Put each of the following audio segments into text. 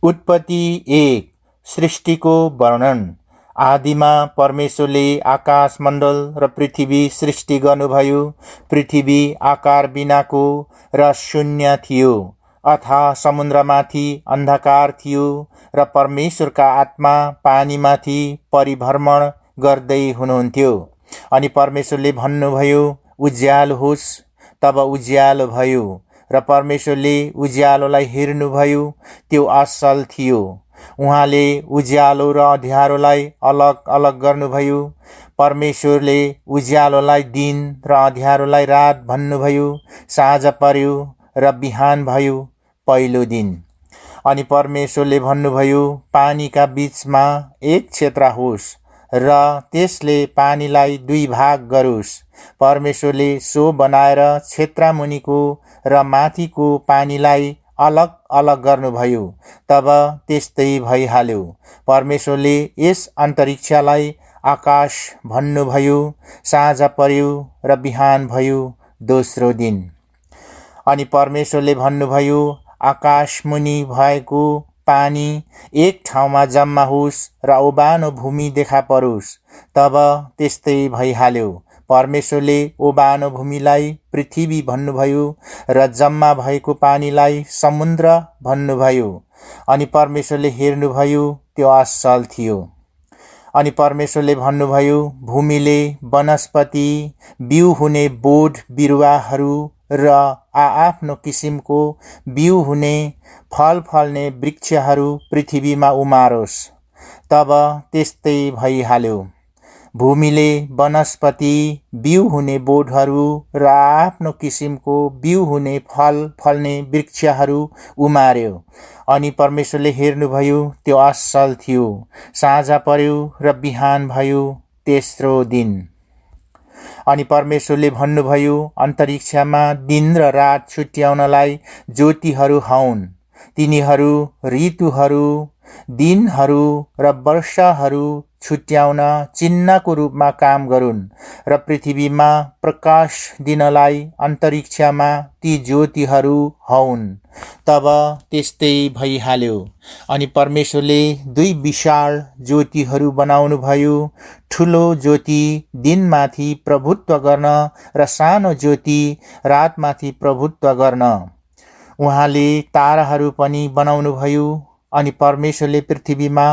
उत्पत्ति 1 सृष्टिको वर्णन। आदिमा परमेश्वरले आकाश मण्डल र पृथ्वी सृष्टि गर्नुभयो। पृथ्वी आकार बिनाको र शून्य थियो, अथाह समुद्रमाथि अन्धकार थियो र परमेश्वरका आत्मा पानीमाथि परिभ्रमण गर्दै हुनुहुन्थ्यो। अनि परमेश्वरले भन्नुभयो, उज्यालो होस्। तब उज्यालो भयो र परमेश्वरले उज्यालोलाई हेर्नुभयो, त्यो असल थियो। उहाँले उज्यालो र अँध्यारोलाई अलग अलग गर्नुभयो। परमेश्वरले उज्यालोलाई दिन र अँध्यारोलाई रात भन्नुभयो। साँझ पर्यो र बिहान भयो, पहिलो दिन। अनि परमेश्वरले भन्नुभयो, पानीका बीचमा एक क्षेत्र होस् र त्यसले पानीलाई दुई भाग गरोस्। परमेश्वरले सो बनाएर क्षेत्रमुनिको र माथिको पानीलाई अलग अलग गर्नुभयो। तब त्यस्तै भइहाल्यो। परमेश्वरले यस अन्तरिक्षलाई आकाश भन्नुभयो। साँझ पर्यो र बिहान भयो, दोस्रो दिन। अनि परमेश्वरले भन्नुभयो, आकाशमुनि भएको पानी एक ठाउँमा जम्मा होस् र ओबानो भूमि देखा परोस्। तब त्यस्तै भइहाल्यो। परमेश्वरले ओबानो भूमिलाई पृथ्वी भन्नुभयो र जम्मा भएको पानीलाई समुद्र भन्नुभयो। अनि परमेश्वरले हेर्नुभयो, त्यो असल थियो। अनि परमेश्वरले भन्नुभयो, भूमिले वनस्पति, बिउ हुने बोट बिरुवाहरू र आआफ्नो किसिमको बिउ हुने फल फल्ने वृक्षहरू पृथ्वीमा उमारोस्। तब त्यस्तै भइहाल्यो। भूमिले वनस्पति, बिउ हुने बोटहरू र आफ्नो किसिमको बिउ हुने फल फल्ने वृक्षहरू उमार्यो। अनि परमेश्वरले हेर्नुभयो, त्यो असल थियो। साँझ पर्यो र बिहान भयो, तेस्रो दिन। अनि परमेश्वरले भन्नुभयो, अन्तरिक्षमा दिन र रात छुट्याउनलाई ज्योतिहरू हौन्। तिनीहरू ऋतुहरू, दिनहरू र वर्षहरू छुट्याउन चिन्हको रूपमा काम गरून् र पृथ्वीमा प्रकाश दिनलाई अन्तरिक्षमा ती ज्योतिहरू हौन्। तब त्यस्तै भइहाल्यो। अनि परमेश्वरले दुई विशाल ज्योतिहरू बनाउनुभयो। ठुलो ज्योति दिनमाथि प्रभुत्व गर्न र सानो ज्योति रातमाथि प्रभुत्व गर्न। उहाँले ताराहरू पनि बनाउनुभयो। अनि परमेश्वरले पृथ्वीमा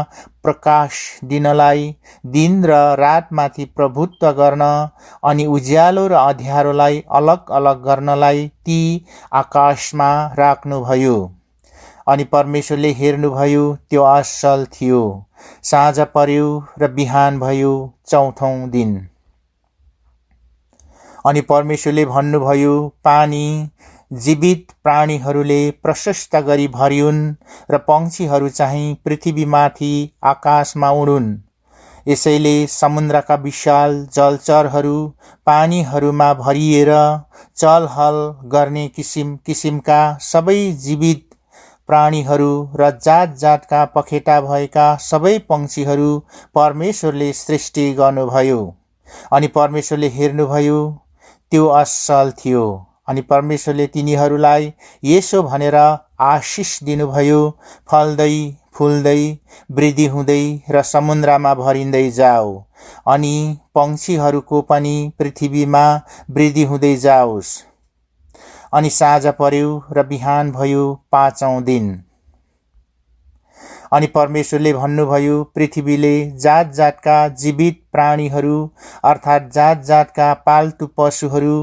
प्रकाश दिनलाई, दिन र रातमाथि प्रभुत्व गर्न अनि उज्यालो र अँध्यारोलाई अलग अलग गर्नलाई ती आकाशमा राख्नुभयो। अनि परमेश्वरले हेर्नुभयो, त्यो असल थियो। साँझ पर्यो र बिहान भयो, चौथौं दिन। अनि परमेश्वरले भन्नुभयो, पानी जीवित प्राणीहरूले प्रशस्त गरी भरिउन् र पंक्षीहरू चाहिँ पृथ्वीमाथि आकाशमा उडुन्। यसैले समुद्रका विशाल जलचरहरू पानीहरूमा भरिएर चलहल गर्ने किसिम किसिमका सबै जीवित प्राणीहरू र जात जातका पखेटा भएका सबै पंक्षीहरू परमेश्वरले सृष्टि गर्नुभयो। अनि परमेश्वरले हेर्नुभयो, त्यो असल थियो। अनि परमेश्वरले तिनीहरूलाई यसो भनेर आशिष दिनुभयो, फल्दै फुल्दै वृद्धि हुँदै र समुद्रमा भरिँदै जाओ। अनि पंक्षीहरूको पनि पृथ्वीमा वृद्धि हुँदै जाओस्। अनि साँझ पर्यो र बिहान भयो, पाँचौं दिन। अनि परमेश्वरले भन्नुभयो, पृथ्वीले जात जातका जीवित प्राणीहरू अर्थात् जात जातका पाल्तु पशुहरू,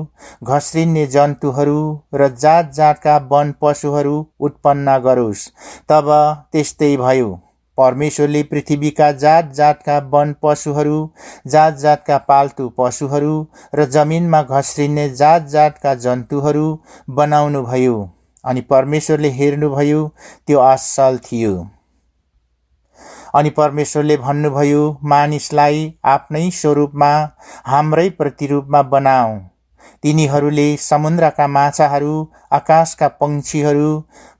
घस्रिने जन्तुहरू र जात जातका वन पशुहरू उत्पन्न गरोस्। तब त्यस्तै भयो। परमेश्वरले पृथ्वीका जात जातका वन पशुहरू, जात जातका पाल्तु पशुहरू र जमिनमा घस्रिने जात जातका जन्तुहरू बनाउनुभयो। अनि परमेश्वरले हेर्नुभयो, त्यो असल थियो। अनि परमेश्वरले भन्नुभयो, मानिसलाई आफ्नै स्वरूपमा, हाम्रै प्रतिरूपमा बनाऊ। तिनीहरूले समुद्रका माछाहरू, आकाशका पंक्षीहरू,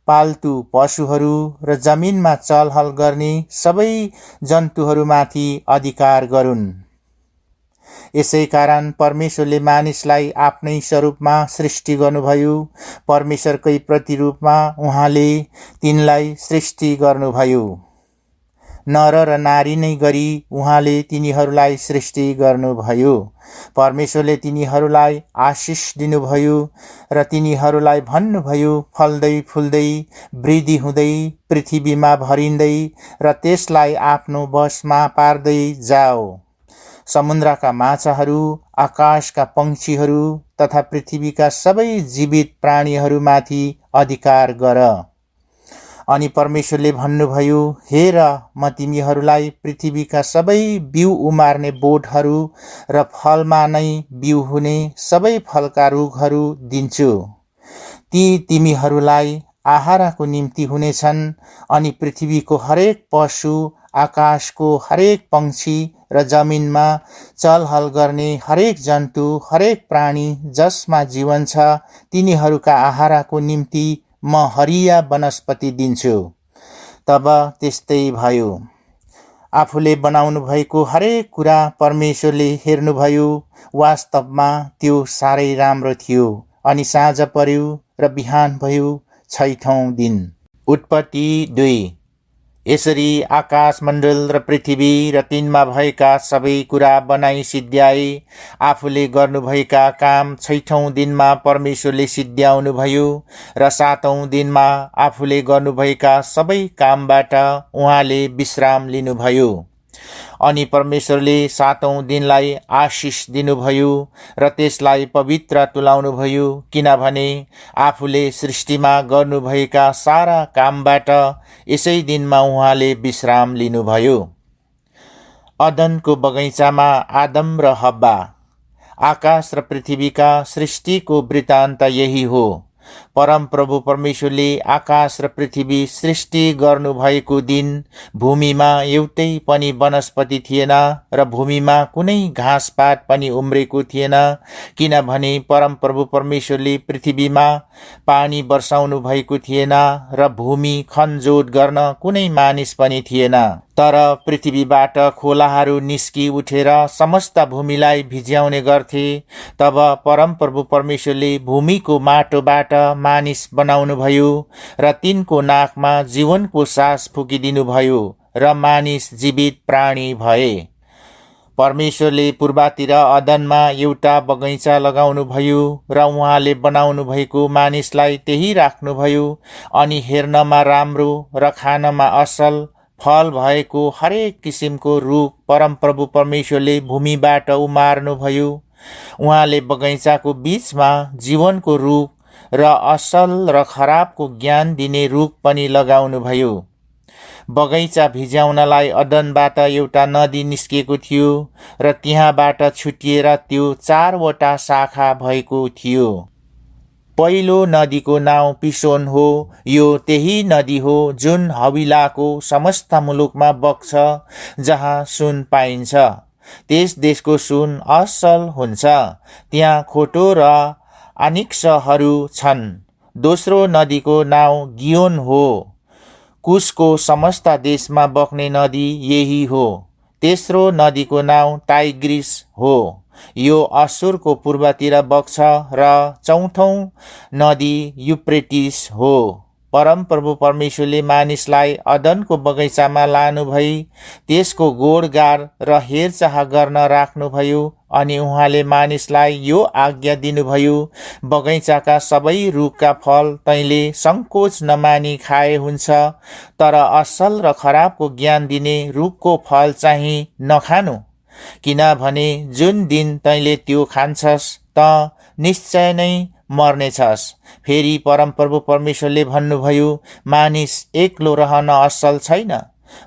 पाल्तु पशुहरू र जमिनमा चलहल गर्ने सबै जन्तुहरूमाथि अधिकार गरून्। यसै कारण परमेश्वरले मानिसलाई आफ्नै स्वरूपमा सृष्टि गर्नुभयो। परमेश्वरकै प्रतिरूपमा उहाँले तिनलाई सृष्टि गर्नुभयो। नर र नारी नै गरी उहाँले तिनीहरूलाई सृष्टि गर्नुभयो। परमेश्वरले तिनीहरूलाई आशिष दिनुभयो र तिनीहरूलाई भन्नुभयो, फल्दै फुल्दै वृद्धि हुँदै पृथ्वीमा भरिँदै र त्यसलाई आफ्नो वशमा पार्दै जाओ। समुद्रका माछाहरू, आकाशका पंक्षीहरू तथा पृथ्वीका सबै जीवित प्राणीहरूमाथि अधिकार गर। अनि परमेश्वरले भन्नुभयो, हेर, म तिमीहरूलाई पृथ्वीका सबै बिउ उमार्ने बोटहरू र फलमा नै बिउ हुने सबै फलका रुखहरू दिन्छु। ती तिमीहरूलाई आहारको निम्ति हुनेछन्। अनि पृथ्वीको हरेक पशु, आकाशको हरेक पंक्षी र जमिनमा चलहल गर्ने हरेक जन्तु, हरेक प्राणी जसमा जीवन छ, तिनीहरूका आहारको निम्ति म हरिया वनस्पति दिन्छु। तब त्यस्तै भयो। आफूले बनाउनु भएको हरेक कुरा परमेश्वरले हेर्नुभयो। वास्तवमा त्यो साह्रै राम्रो थियो। अनि साँझ पर्यो र बिहान भयो, 6औं दिन। उत्पत्ति 2। यसरी आकाश मण्डल र पृथ्वी र तिनमा भएका सबै कुरा बनाई सिद्ध्याए। आफूले गर्नुभएका काम 6औं दिनमा परमेश्वरले सिद्ध्याउनुभयो र 7औं दिनमा आफूले गर्नुभएका सबै कामबाट उहाँले विश्राम लिनुभयो। अनि परमेश्वरले 7औं दिनलाई आशिष दिनुभयो र त्यसलाई पवित्र तुलाउनुभयो, किनभने आफूले सृष्टिमा गर्नुभएका सारा कामबाट यसै दिनमा उहाँले विश्राम लिनुभयो। अदनको बगैँचामा आदम र हब्बा। आकाश र पृथ्वीका सृष्टिको वृत्तान्त यही हो। परमप्रभु परमेश्वरले आकाश र पृथ्वी सृष्टि गर्नुभएको दिन भूमिमा एउटै पनि वनस्पति थिएन र भूमिमा कुनै घाँसपात पनि उम्रेको थिएन, किनभने परमप्रभु परमेश्वरले पृथ्वीमा पानी वर्षाउनु भएको थिएन र भूमि खनजोत गर्न कुनै मानिस पनि थिएन। तर पृथ्वीबाट खोलाहरू निस्कि उठेर समस्त भूमिलाई भिज्याउने गर्थे। तब परमप्रभु परमेश्वरले भूमिको माटोबाट मानिस बनाउनुभयो र तिनको नाकमा जीवनको सास फुकिदिनुभयो र मानिस जीवित प्राणी भए। परमेश्वरले पूर्वतिर अदनमा एउटा बगैँचा लगाउनुभयो र उहाँले बनाउनु भएको मानिसलाई त्यही राख्नुभयो। अनि हेर्नमा राम्रो र खानमा असल फल भएको हरेक किसिमको रुख परमप्रभु परमेश्वरले भूमिबाट उमार्नुभयो। उहाँले बगैँचाको बीचमा जीवनको रुख र असल र खराबको ज्ञान दिने रुख पनि लगाउनुभयो। बगैँचा भिज्याउनलाई अदनबाट एउटा नदी निस्किएको थियो र त्यहाँबाट छुटिएर त्यो 4वटा शाखा भएको थियो। पहिलो नदीको नाउँ पिसोन हो। यो त्यही नदी हो जुन हविलाको समस्त मुलुकमा बग्छ, जहाँ सुन पाइन्छ। त्यस देशको सुन असल हुन्छ। त्यहाँ खोटो र आनिक्सहरू छन्। दोस्रो नदीको नाउँ गियोन हो। कुशको समस्त देशमा बग्ने नदी यही हो। तेस्रो नदीको नाउँ टाइग्रिस हो। यो असुरको पूर्वतिर बग्छ र चौथौं नदी युफ्रेटिस हो। परमप्रभु परमेश्वरले मानिसलाई अदनको बगैँचामा लानुभई त्यसको गोडगाड र हेरचाह गर्न राख्नुभयो। अनि उहाँले मानिसलाई यो आज्ञा दिनुभयो, बगैँचाका सबै रुखका फल तैँले संकोच नमानी खाए हुन्छ, तर असल र खराबको ज्ञान दिने रुखको फल चाहिँ नखानु, किनभने जुन दिन तैँले त्यो खान्छस् त निश्चय नै मर्नेछस्। फेरि परमप्रभु परमेश्वरले भन्नुभयो, मानिस एक्लो रहन असल छैन,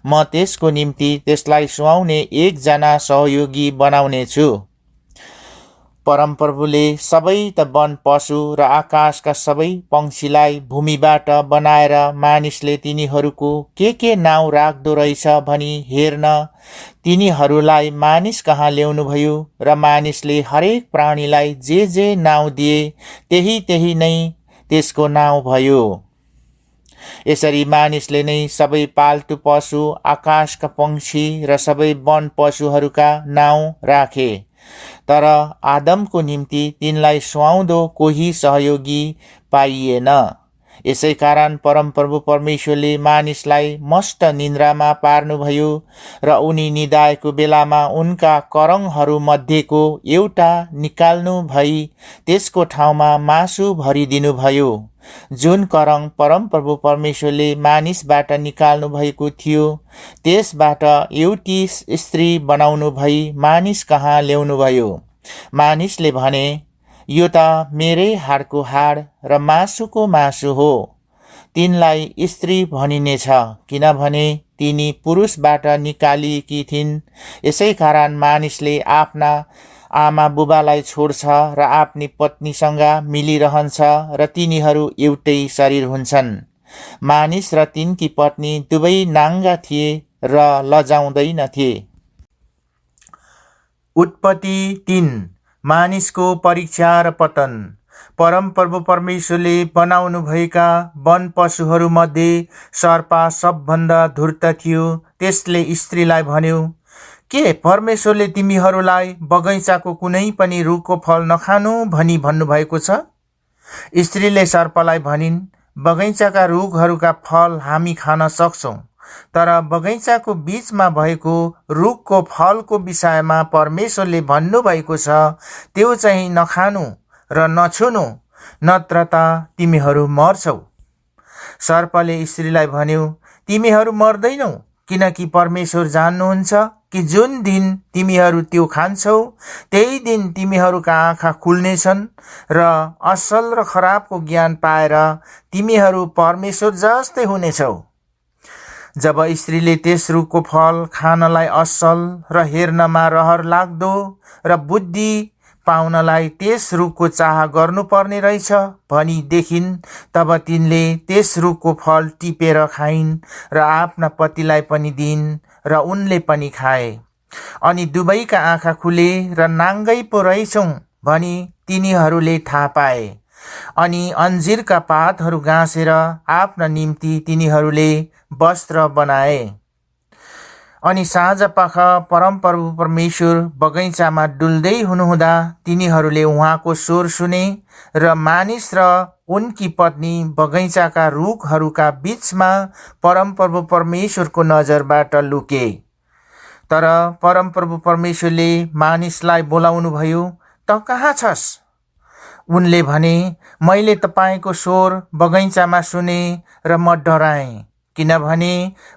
म त्यसको निम्ति त्यसलाई सुहाउने एकजना सहयोगी बनाउने छु। परमप्रभुले सबै त वन पशु र आकाशका सबै पंक्षीलाई भूमिबाट बनाएर मानिसले तिनीहरूको के नाउँ राख्दो रहेछ भनी हेर्न तिनीहरूलाई मानिस कहाँ ल्याउनुभयो र मानिसले हरेक प्राणीलाई जे नाउँ दिए त्यही नै त्यसको नाउँ भयो। यसरी मानिसले नै सबै पाल्तु पशु, आकाशका पंक्षी र सबै वन पशुहरूका नाउँ राखे। तर आदमको निम्ति तिनलाई सुहाउँदो कोही सहयोगी पाइएन। यसै कारण परमप्रभु परमेश्वरले मानिसलाई मस्त निन्द्रामा पार्नुभयो र उनी निदाएको बेलामा उनका करङहरू मध्येको एउटा निकाल्नु भई त्यसको ठाउँमा मासु भरिदिनुभयो। जुन करङ परमप्रभु परमेश्वरले मानिसबाट निकाल्नु भएको थियो त्यसबाट एउटी स्त्री बनाउनु भई मानिस कहाँ ल्याउनुभयो। मानिसले भने, यो त मेरै हाडको हाड र मासुको मासु हो। तिनलाई स्त्री भनिनेछ किनभने तिनी पुरुषबाट निकालिएकी थिइन्। यसै कारण मानिसले आफ्ना आमा बुबालाई छोड्छ र आफ्नी पत्नीसँग मिलिरहन्छ र तिनीहरू एउटै शरीर हुन्छन्। मानिस र तिनकी पत्नी दुवै नाङ्गा थिए र लजाउँदैनथे। उत्पत्ति 3 मानिसको परीक्षा र पतन। परमप्रभु परमेश्वरले बनाउनु भएका वन पशुहरूमध्ये सर्प सबभन्दा धूर्त थियो। त्यसले स्त्रीलाई भन्यो, के परमेश्वरले तिमीहरूलाई बगैँचाको कुनै पनि रुखको फल नखानु भनी भन्नुभएको छ? स्त्रीले सर्पलाई भनिन्, बगैँचाका रुखहरूका फल हामी खान सक्छौँ, तर बगैँचाको बीचमा भएको रुखको फलको विषयमा परमेश्वरले भन्नुभएको छ त्यो चाहिँ नखानु र नछुनु, नत्र त तिमीहरू मर्छौ। सर्पले स्त्रीलाई भन्यो, तिमीहरू मर्दैनौ, किनकि परमेश्वर जान्नुहुन्छ कि जुन दिन तिमीहरू त्यो खान्छौ त्यही दिन तिमीहरूका आँखा खुल्नेछन् र असल र खराबको ज्ञान पाएर तिमीहरू परमेश्वर जस्तै हुनेछौ। जब स्त्रीले त्यस रुखको फल खानलाई असल र हेर्नमा रहर लाग्दो र बुद्धि पाउनलाई त्यस रुखको चाह गर्नुपर्ने रहेछ भनी देखिन्, तब तिनले त्यस रुखको फल टिपेर खाइन् र आफ्ना पतिलाई पनि दिइन् र उनले पनि खाए। अनि दुवैका आँखा खुले र नाङ्गै पो रहेछौँ भनी तिनीहरूले थाहा पाए। अनि अन्जिरका पातहरू गाँसेर आफ्ना निम्ति तिनीहरूले वस्त्र बनाए। अनि साँझपख परमप्रभु परमेश्वर बगैँचामा डुल्दै हुनुहुँदा तिनीहरूले उहाँको स्वर सुने र मानिस र उनकी पत्नी बगैँचाका रुखहरूका बीचमा परमप्रभु परमेश्वरको नजरबाट लुके। तर परमप्रभु परमेश्वरले मानिसलाई बोलाउनु भयो, त कहाँ छस्? उनले भने, मैले तपाईँको स्वर बगैँचामा सुने र म डराएँ, किनभने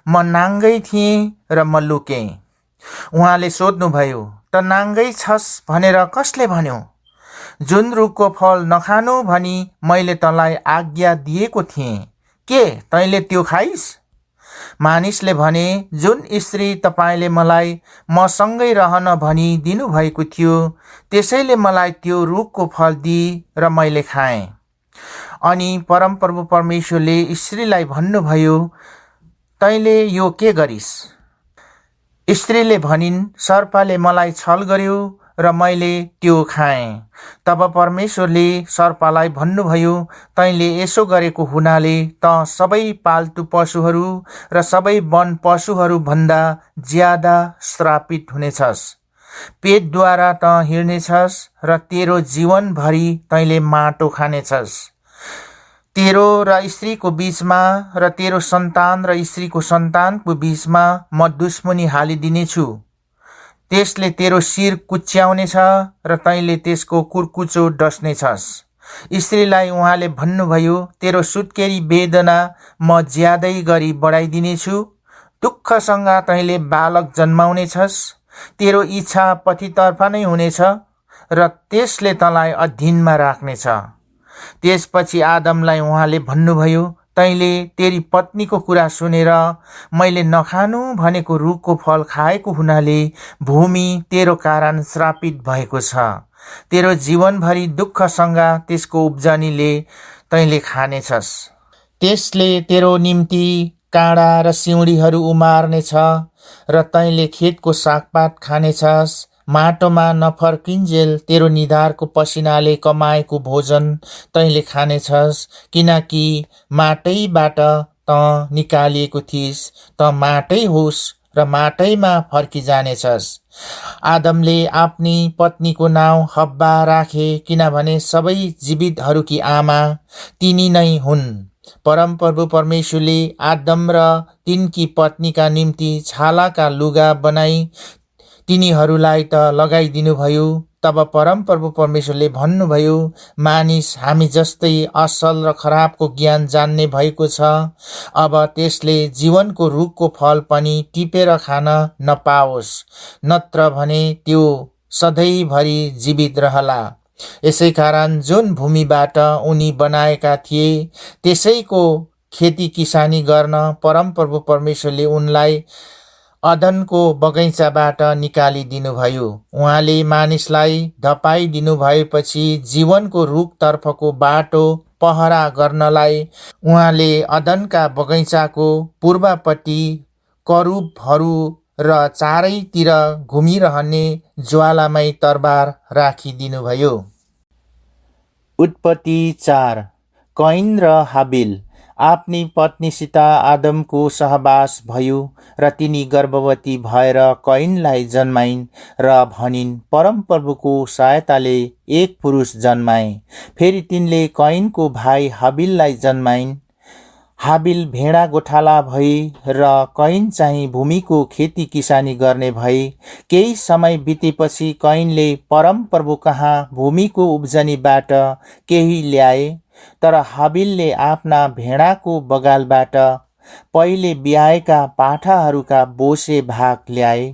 म नाङ्गै थिएँ र म लुकेँ। उहाँले सोध्नुभयो, त नाङ्गै छस् भनेर कसले भन्यो? जुन रुखको फल नखानु भनी मैले तँलाई आज्ञा दिएको थिएँ, के तैँले त्यो खाइस्? मानिसले भने, जुन स्त्री तपाईँले मलाई मसँगै रहन भनी दिनुभएको थियो त्यसैले मलाई त्यो रुखको फल दिई र मैले खाएँ। अनि परमप्रभु परमेश्वरले स्त्रीलाई भन्नुभयो, तैँले यो के गरिस्? स्त्रीले भनिन्, सर्पले मलाई छल गर्यो र मैले त्यो खाएँ। तब परमेश्वरले सर्पलाई भन्नुभयो, तैँले यसो गरेको हुनाले त सबै पाल्तु पशुहरू र सबै वन पशुहरू भन्दा ज्यादा श्रापित हुनेछस्। पेटद्वारा त हिँड्नेछस् र तेरो जीवनभरि तैँले माटो खानेछस्। तेरो र स्त्रीको बीचमा र तेरो सन्तान र स्त्रीको सन्तानको बीचमा म दुश्मनी हालिदिनेछु। त्यसले तेरो शिर कुच्याउनेछ र तैँले त्यसको कुर्कुचो डस्नेछस्। स्त्रीलाई उहाँले भन्नुभयो, तेरो सुत्केरी वेदना म ज्यादै गरी बढाइदिनेछु। दुःखसँग तैँले बालक जन्माउनेछस्। तेरो इच्छा पतितर्फ नै हुनेछ र त्यसले तँलाई अधीनमा राख्नेछ। त्यसपछि आदमलाई उहाँले भन्नुभयो, तैँले तेरी पत्नीको कुरा सुनेर मैले नखानु भनेको रुखको फल खाएको हुनाले भूमि तेरो कारण श्रापित भएको छ। तेरो जीवनभरि दुःखसँग त्यसको उब्जनीले तैँले खानेछस्। त्यसले तेरो निम्ति काँडा र सिउँडीहरू उमार्नेछ र तैँले खेतको सागपात खानेछस्। माटोमा नफर्किन्जेल तेरो निधारको पसिनाले कमाएको भोजन तैँले खानेछस्, किनकि माटैबाट त निकालिएको थिइस्, त माटै होस् र माटैमा फर्किजानेछस्। आदमले आफ्नी पत्नीको नाउँ हब्बा राखे, किनभने सबै जीवितहरूकी आमा तिनी नै हुन्। परमप्रभु परमेश्वरले आदम र तिनकी पत्नीका निम्ति छालाका लुगा बनाई तिनीहरूलाई त लगाइदिनुभयो। तब परमप्रभु परमेश्वरले भन्नुभयो, मानिस हामी जस्तै असल र खराबको ज्ञान जान्ने भएको छ। अब त्यसले जीवनको रुखको फल पनि टिपेर खान नपाओस्, नत्र भने त्यो सधैँभरि जीवित रहला। यसै कारण जुन भूमिबाट उनी बनाएका थिए त्यसैको खेती किसानी गर्न परमप्रभु परमेश्वरले उनलाई अदनको बगैँचाबाट निकालिदिनुभयो। उहाँले मानिसलाई धपाइदिनु भएपछि जीवनको रुखतर्फको बाटो पहरा गर्नलाई उहाँले अदनका बगैँचाको पूर्वपट्टि करूबहरू र चारैतिर घुमिरहने ज्वालामय तरबार राखिदिनुभयो। उत्पत्ति 4। कैन र हाबिल। आफ्नी पत्नीसित आदमको सहवास भयो र तिनी गर्भवती भएर कैनलाई जन्माइन् र भनिन्, परमप्रभुको सहायताले एक पुरुष जन्माए। फेरि तिनले कैनको भाइ हाबिललाई जन्माइन्। हाबिल भेडा गोठाला भए र कैन चाहिँ भूमिको खेती किसानी गर्ने भए। केही समय बितेपछि कैनले परमप्रभु कहाँ भूमिको उब्जनीबाट केही ल्याए, तर हाबिलले आफ्ना भेडाको बगालबाट पहिले ब्याएका पाठाहरूका बोसे भाग ल्याए।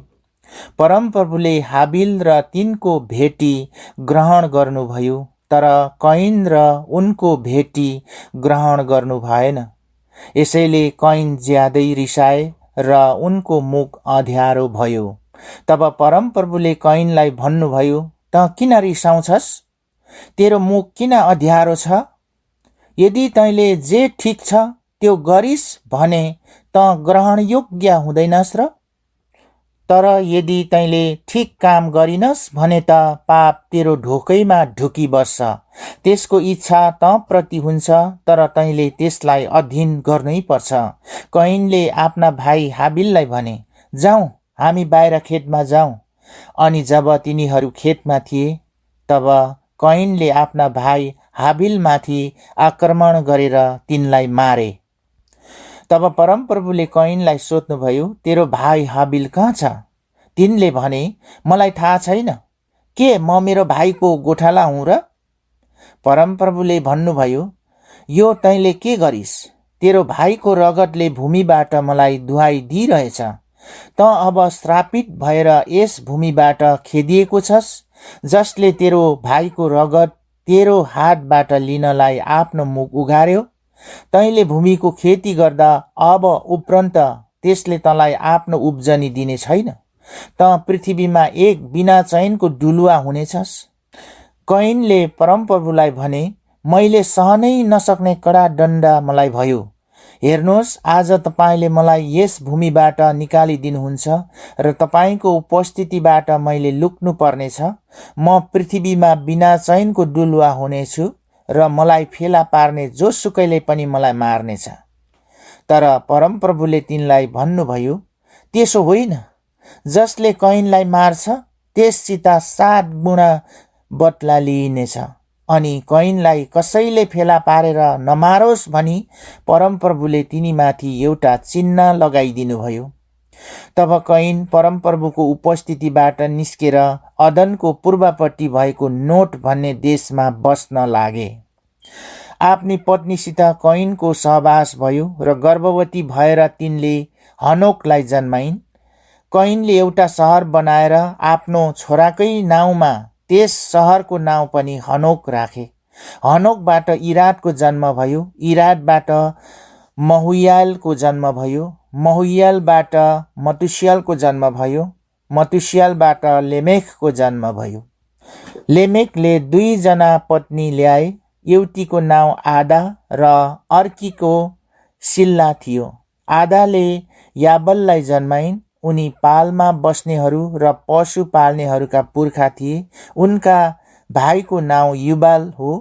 परमप्रभुले हाबिल र तिनको भेटी ग्रहण गर्नुभयो, तर कैन र उनको भेटी ग्रहण गर्नु भएन। यसैले कैन ज्यादै रिसाए र उनको मुख अँध्यारो भयो। तब परमप्रभुले कैनलाई भन्नुभयो, त किन रिसाउँछस्? तेरो मुख किन अँध्यारो छ? यदि तैँले जे ठिक छ त्यो गरिस् भने त ग्रहण योग्य हुँदैनस् र? तर यदि तैँले ठिक काम गरिनस् भने त पाप तेरो ढोकैमा ढुकिबस्छ। त्यसको इच्छा तँ प्रति हुन्छ, तर तैँले त्यसलाई अधीन गर्नै पर्छ। कैनले आफ्ना भाइ हाबिललाई भने, जाउँ हामी बाहिर खेतमा जाउँ। अनि जब तिनीहरू खेतमा थिए, तब कैनले आफ्ना भाइ हाबिलमाथि आक्रमण गरेर तिनलाई मारे। तब परमप्रभुले कैनलाई सोध्नुभयो, तेरो भाइ हाबिल कहाँ छ? तिनले भने, मलाई थाहा छैन। के म मेरो भाइको गोठाला हुँ र? परमप्रभुले भन्नुभयो, यो तैँले के गरिस्? तेरो भाइको रगतले भूमिबाट मलाई दुहाई दिइरहेछ। त अब श्रापित भएर यस भूमिबाट खेदिएको छस्, जसले तेरो भाइको रगत तेरो हातबाट लिनलाई आफ्नो मुख उघार्यो। तैँले भूमिको खेती गर्दा अब उपरन्त त्यसले तँलाई आफ्नो उब्जनी दिने छैन। त पृथ्वीमा एक बिना चैनको डुलुवा हुनेछस्। कैनले परमप्रभुलाई भने, मैले सहनै नसक्ने कडा दण्ड मलाई भयो। हेर्नुहोस्, आज तपाईँले मलाई यस भूमिबाट निकालिदिनुहुन्छ र तपाईँको उपस्थितिबाट मैले लुक्नु पर्नेछ। म पृथ्वीमा बिना चैनको डुलुवा हुनेछु र मलाई फेला पार्ने जोसुकैले पनि मलाई मार्नेछ। तर परमप्रभुले तिनलाई भन्नुभयो, त्यसो होइन। जसले कैनलाई मार्छ त्यससित 7 गुणा बदला लिइनेछ। अनि कैनलाई कसैले फेला पारेर नमारोस् भनी परमप्रभुले तिनीमाथि एउटा चिन्ह लगाइदिनुभयो। तब कैन परमप्रभुको उपस्थितिबाट निस्केर अदनको पूर्वपट्टि भएको नोट भन्ने देशमा बस्न लागे। आफ्नी पत्नीसित कैनको सहवास भयो र गर्भवती भएर तिनले हनोकलाई जन्माइन्। कैनले एउटा सहर बनाएर आफ्नो छोराकै नाउँमा त्यस सहरको नाउँ पनि हनोक राखे। हनोकबाट इरादको जन्म भयो। इरादबाट महुयालको जन्म भयो। महुयालबाट मतुस्यालको जन्म भयो। मतुस्यालबाट लेमेखको जन्म भयो। लेमेखले 2 जना पत्नी ल्याए। एउटीको नाउँ आदा र अर्कीको सिल्ला थियो। आदाले याबललाई जन्माइन्। उनी पालमा बस्नेहरू र पशु पाल्नेहरूका पुर्खा थिए। उनका भाइको नाउँ युबाल हो।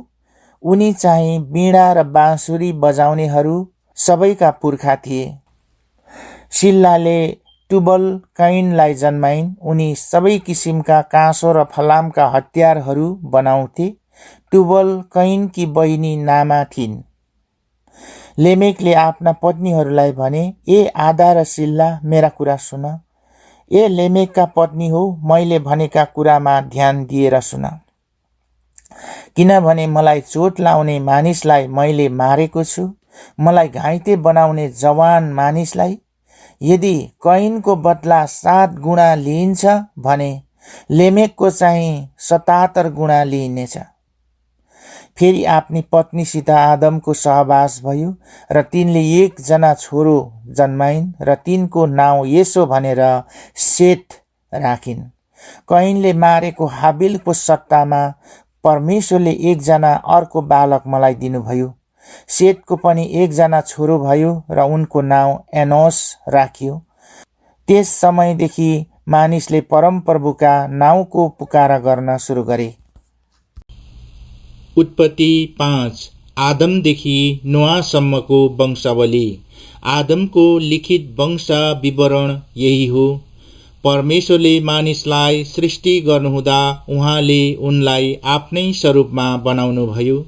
उनी चाहिँ बीणा र बाँसुरी बजाउनेहरू सबैका पुर्खा थिए। सिल्लाले टुबल कैनलाई जन्माइन्। उनी सबै किसिमका काँसो र फलामका हतियारहरू बनाउँथे। टुबल कैनकी बहिनी नामा थिइन्। लेमेकले आफ्ना पत्नीहरूलाई भने, ए आदा र सिल्ला, मेरा कुरा सुन। ए लेमेकका पत्नी हो, मैले भनेका कुरामा ध्यान दिएर सुन। किनभने मलाई चोट लाउने मानिसलाई मैले मारेको छु, मलाई घाइते बनाउने जवान मानिसलाई। यदि कैनको बदला 7 गुणा लिइन्छ भने लेमेकको चाहिँ 77 गुणा लिइनेछ। फेरि आफ्नी पत्नीसित आदमको सहवास भयो र तिनले 1 जना छोरो जन्माइन् र तिनको नाउँ येशो भनेर सेत राखिन्। कैनले मारेको हाबिलको सट्टामा परमेश्वरले 1 जना अर्को बालक मलाई दिनुभयो। सेतको पनि 1 जना छोरो भयो र उनको नाउँ एनोस राखियो। त्यस समयदेखि मानिसले परमप्रभुका नाउँको पुकारा गर्न सुरु गरे। उत्पत्ति 5 आदमदेखि नोआसम्मको वंशावली। आदमको लिखित वंश विवरण यही हो। परमेश्वरले मानिसलाई सृष्टि गर्नुहुँदा उहाँले उनलाई आफ्नै स्वरूपमा बनाउनुभयो।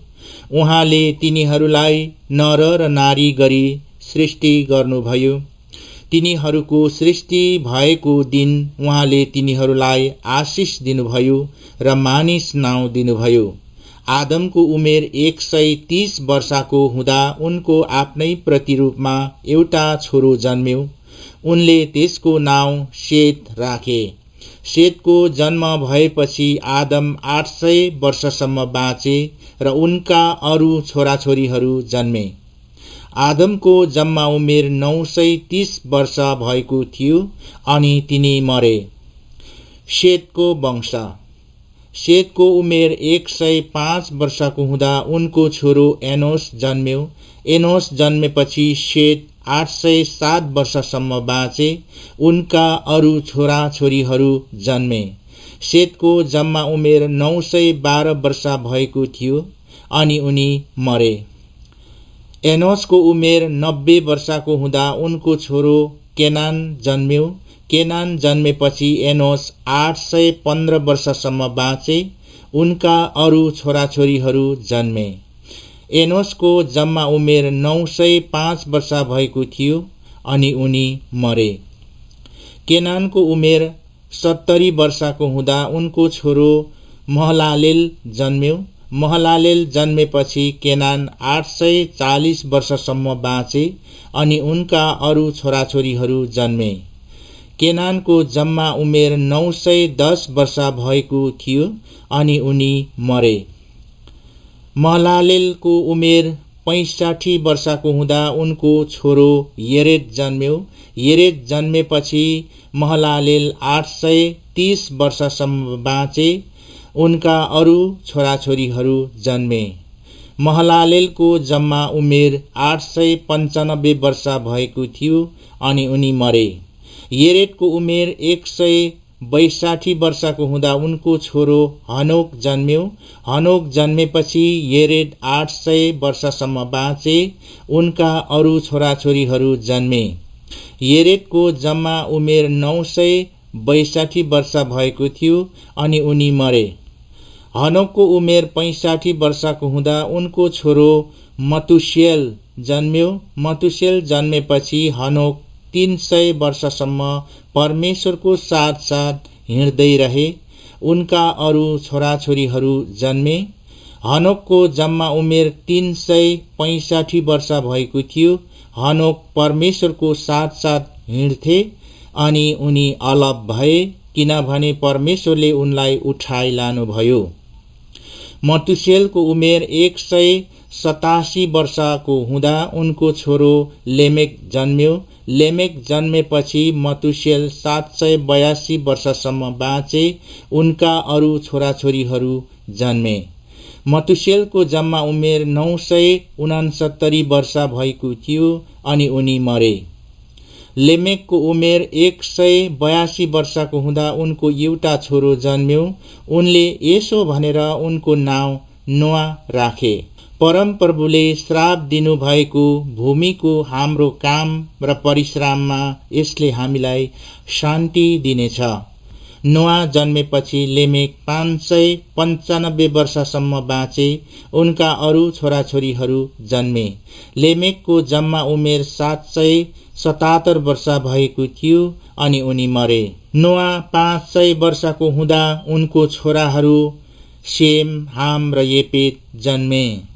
उहाँले तिनीहरूलाई नर र नारी गरी सृष्टि गर्नुभयो। तिनीहरूको सृष्टि भएको दिन उहाँले तिनीहरूलाई आशिष दिनुभयो र मानिस नाउँ दिनुभयो। आदमको उमेर 130 वर्षको हुँदा उनको आफ्नै प्रतिरूपमा एउटा छोरो जन्म्यो। उनले त्यसको नाउँ सेत राखे। सेतको जन्म भएपछि आदम 800 वर्षसम्म बाँचे र उनका अरू छोराछोरीहरू जन्मे। आदमको जम्मा उमेर 930 वर्ष भएको थियो अनि तिनी मरे। सेतको वंश। सेतको उमेर 105 वर्षको हुँदा उनको छोरो एनोस जन्म्यो। एनोस जन्मेपछि सेत 807 वर्षसम्म बाँचे। उनका अरू छोराछोरीहरू जन्मे। सेतको जम्मा उमेर 912 वर्ष भएको थियो अनि उनी मरे। एनोसको उमेर 90 वर्षको हुँदा उनको छोरो केनान जन्म्यो। केनान जन्मेपछि एनोस 815 वर्षसम्म बाँचे। उनका अरू छोराछोरीहरू जन्मे। एनोसको जम्मा उमेर 905 वर्ष भएको थियो अनि उनी मरे। केनानको उमेर 70 वर्षको हुँदा उनको छोरो महलालेल जन्म्यो। महलालेल जन्मेपछि केनान 840 वर्षसम्म बाँचे अनि उनका अरू छोराछोरीहरू जन्मे। केनानको जम्मा उमेर 910 वर्ष भएको थियो अनि उनी मरे। महलालेलको उमेर 65 वर्षको हुँदा उनको छोरो येरेद जन्म्यो। येरेद जन्मेपछि महलालेल 830 वर्षसम्म बाँचे। उनका अरू छोराछोरीहरू जन्मे। महलालेलको जम्मा उमेर 895 वर्ष भएको थियो अनि उनी मरे। येरेदको उमेर 162 वर्षको हुँदा उनको छोरो हनोक जन्म्यो। हनोक जन्मेपछि येरेद 800 वर्षसम्म बाँचे। उनका अरू छोराछोरीहरू जन्मे। येरेदको जम्मा उमेर 962 वर्ष भएको थियो अनि उनी मरे। हनोकको उमेर 65 वर्षको हुँदा उनको छोरो मतुसेल जन्म्यो। मतुसेल जन्मेपछि हनोक 300 वर्षसम्म परमेश्वरको साथ हिँड्दै रहे। उनका अरू छोराछोरीहरू जन्मे। हनोकको जम्मा उमेर 365 वर्ष भएको थियो। हनोक परमेश्वरको साथ हिँड्थे अनि उनी अलग भए किनभने परमेश्वरले उनलाई उठाइ लानुभयो। मतुसेलको उमेर 187 वर्षको हुँदा उनको छोरो लेमेक जन्म्यो। लेमेक जन्मेपछि मतुसेल 782 वर्षसम्म बाँचे। उनका अरू छोराछोरीहरू जन्मे। मतुसेलको जम्मा उमेर 969 वर्ष भएको थियो अनि उनी मरे। लेमेकको उमेर 182 वर्षको हुँदा उनको एउटा छोरो जन्म्यो। उनले येशो भनेर उनको नाउँ नोआ राखे। परमप्रभुले श्राप दिनुभएको भूमिको हाम्रो काम र परिश्रममा यसले हामीलाई शान्ति दिनेछ। नोआ जन्मेपछि लेमेक 595 वर्षसम्म बाँचे। उनका अरू छोराछोरीहरू जन्मे। लेमेकको जम्मा उमेर 777 वर्ष भएको थियो अनि उनी मरे। नोआ 500 वर्षको हुँदा उनको छोराहरू शेम, हाम र येपेत जन्मे।